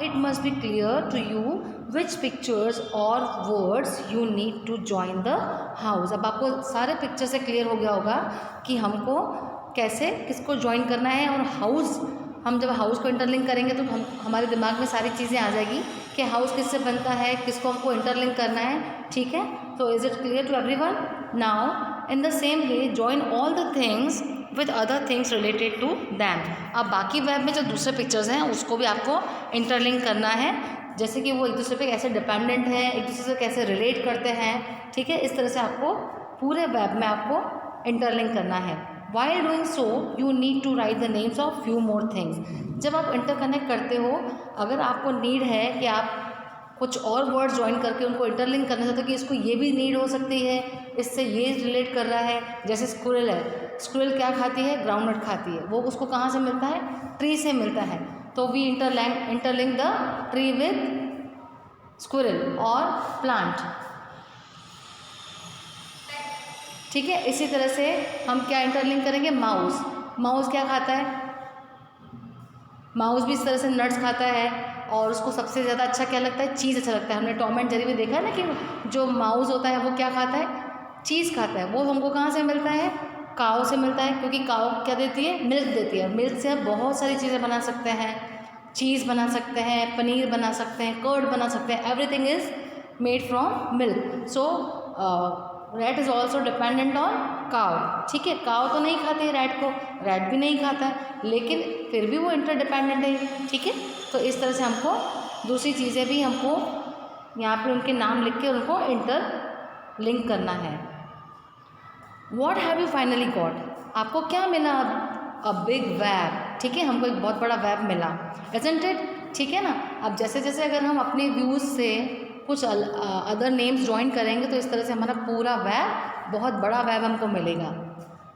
it must be clear to you which pictures or words you need to join the house. अब आपको सारे picture से clear हो गया होगा कि हमको कैसे किसको ज्वाइन करना है, और हाउस, हम जब हाउस को इंटरलिंक करेंगे तो हमारे दिमाग में सारी चीज़ें आ जाएगी कि हाउस किससे बनता है, किसको हमको इंटरलिंक करना है. ठीक है, तो is it clear to everyone? Now in the same way join all the things with other things related to them. अब बाकी वेब में जो दूसरे पिक्चर्स हैं उसको भी आपको इंटरलिंक करना है, जैसे कि वो एक दूसरे पे कैसे डिपेंडेंट है, एक दूसरे से कैसे रिलेट करते हैं. ठीक है, इस तरह से आपको पूरे वेब में आपको इंटरलिंक करना है. While doing so, you need to write the names of few more things. जब आप इंटरकनेक्ट करते हो, अगर आपको नीड है कि आप कुछ और वर्ड ज्वाइन करके उनको इंटरलिंक करना चाहते हो कि इसको ये भी नीड हो सकती है, इससे ये रिलेट कर रहा है. जैसे स्क्विरल है, स्क्विरल क्या खाती है? ग्राउंडनट खाती है. वो उसको कहाँ से मिलता है? ट्री से मिलता है. तो we interlink the tree with squirrel और प्लांट. ठीक है, इसी तरह से हम क्या इंटरलिंक करेंगे? माउस. माउस क्या खाता है? माउस भी इस तरह से नट्स खाता है, और उसको सबसे ज़्यादा अच्छा क्या लगता है? चीज़ अच्छा लगता है. हमने टॉम एंड जेरी में देखा है ना कि जो माउस होता है वो क्या खाता है? चीज़ खाता है. वो हमको कहाँ से मिलता है? काऊ से मिलता है, क्योंकि काऊ क्या देती है? मिल्क देती है. मिल्क से हम बहुत सारी चीज़ें बना सकते हैं. चीज़ बना सकते हैं, पनीर बना सकते हैं, कर्ड बना सकते हैं. Everything is made from milk. So rat is also dependent on काव. ठीक है, काव तो नहीं खाती है रैट को, रैट भी नहीं खाता है, लेकिन फिर भी वो इंटरडिपेंडेंट है. ठीक है, तो इस तरह से हमको दूसरी चीज़ें भी हमको यहाँ पे उनके नाम लिख के उनको इंटरलिंक करना है. What have you finally got? आपको क्या मिला? A big web. ठीक है, हमको एक बहुत बड़ा वेब मिला. Isn't it? ठीक है ना. अब जैसे जैसे अगर हम अपने व्यूज़ से कुछ अदर नेम्स ज्वाइन करेंगे तो इस तरह से हमारा पूरा वेब, बहुत बड़ा वेब हमको मिलेगा.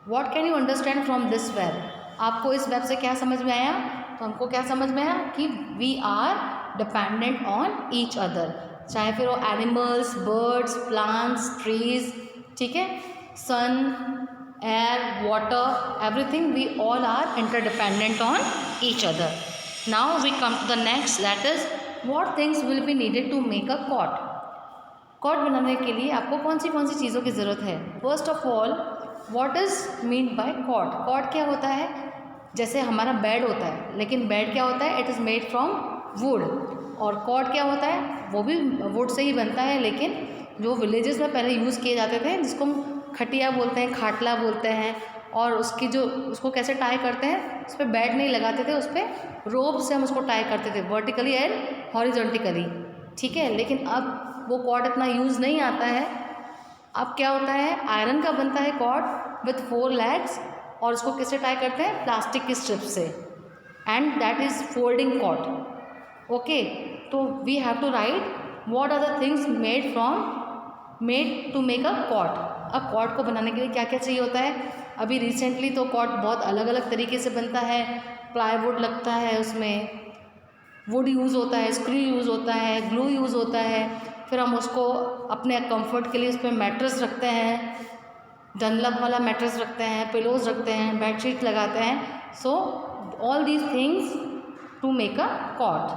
What can you understand from this web? आपको इस वेब से क्या समझ में आया? तो हमको क्या समझ में आया कि we are dependent on each other, चाहे फिर वो एनिमल्स, बर्ड्स, प्लांट्स, ट्रीज. ठीक है, sun, air, water, everything, we all are interdependent on each other. Now we come to the next, that is What things will be needed to make a cot? Cot बनाने के लिए आपको कौन सी चीज़ों की ज़रूरत है? First of all, what is mean by cot? Cot क्या होता है? जैसे हमारा बेड होता है, लेकिन बेड क्या होता है? It is made from would. और कॉट क्या होता है? वो भी वुड से ही बनता है, लेकिन जो विलेजेस में पहले यूज़ किए जाते थे, जिसको हम खटिया बोलते हैं, खाटला बोलते हैं, और उसकी जो उसको कैसे टाई करते हैं, उस पर बेड नहीं लगाते थे, उस पर रोप से हम उसको टाई करते थे, वर्टिकली एंड हॉरिजॉन्टिकली. ठीक है, लेकिन अब वो कॉर्ड इतना यूज़ नहीं आता है. अब क्या होता है? आयरन का बनता है कॉर्ड विथ 4 legs, और उसको किससे टाई करते हैं? प्लास्टिक की स्ट्रिप से, and that is folding cord. Okay, तो we have to write what are the things made to make a cot. अब कॉट को बनाने के लिए क्या क्या चाहिए होता है? अभी रिसेंटली तो कॉट बहुत अलग अलग तरीके से बनता है. प्लाईवुड लगता है, उसमें वुड यूज़ होता है, स्क्रू यूज़ होता है, ग्लू यूज़ होता है. फिर हम उसको अपने कंफर्ट के लिए उस पर मैट्रेस रखते हैं, डनलप वाला मैट्रेस रखते हैं, पिलोज रखते हैं, बेडशीट लगाते हैं. So all these things to make a cot.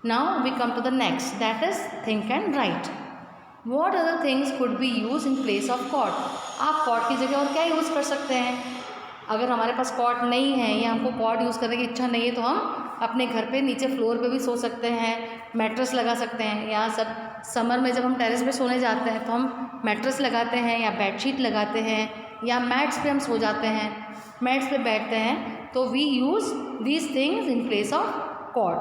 Now we come to the next, that is think and write. What other things could be used in place of cot? आप cot की जगह और क्या use कर सकते हैं? अगर हमारे पास कॉट नहीं है या हमको कॉट यूज़ करने की इच्छा नहीं है, तो हम अपने घर पे नीचे फ्लोर पे भी सो सकते हैं, मैट्रेस लगा सकते हैं. या सब समर में जब हम टेरेस पे सोने जाते हैं तो हम मैट्रेस लगाते हैं या बेडशीट लगाते हैं, या मैट्स पे हम सो जाते हैं, मैट्स पे बैठते हैं. तो we use these things in place of cot.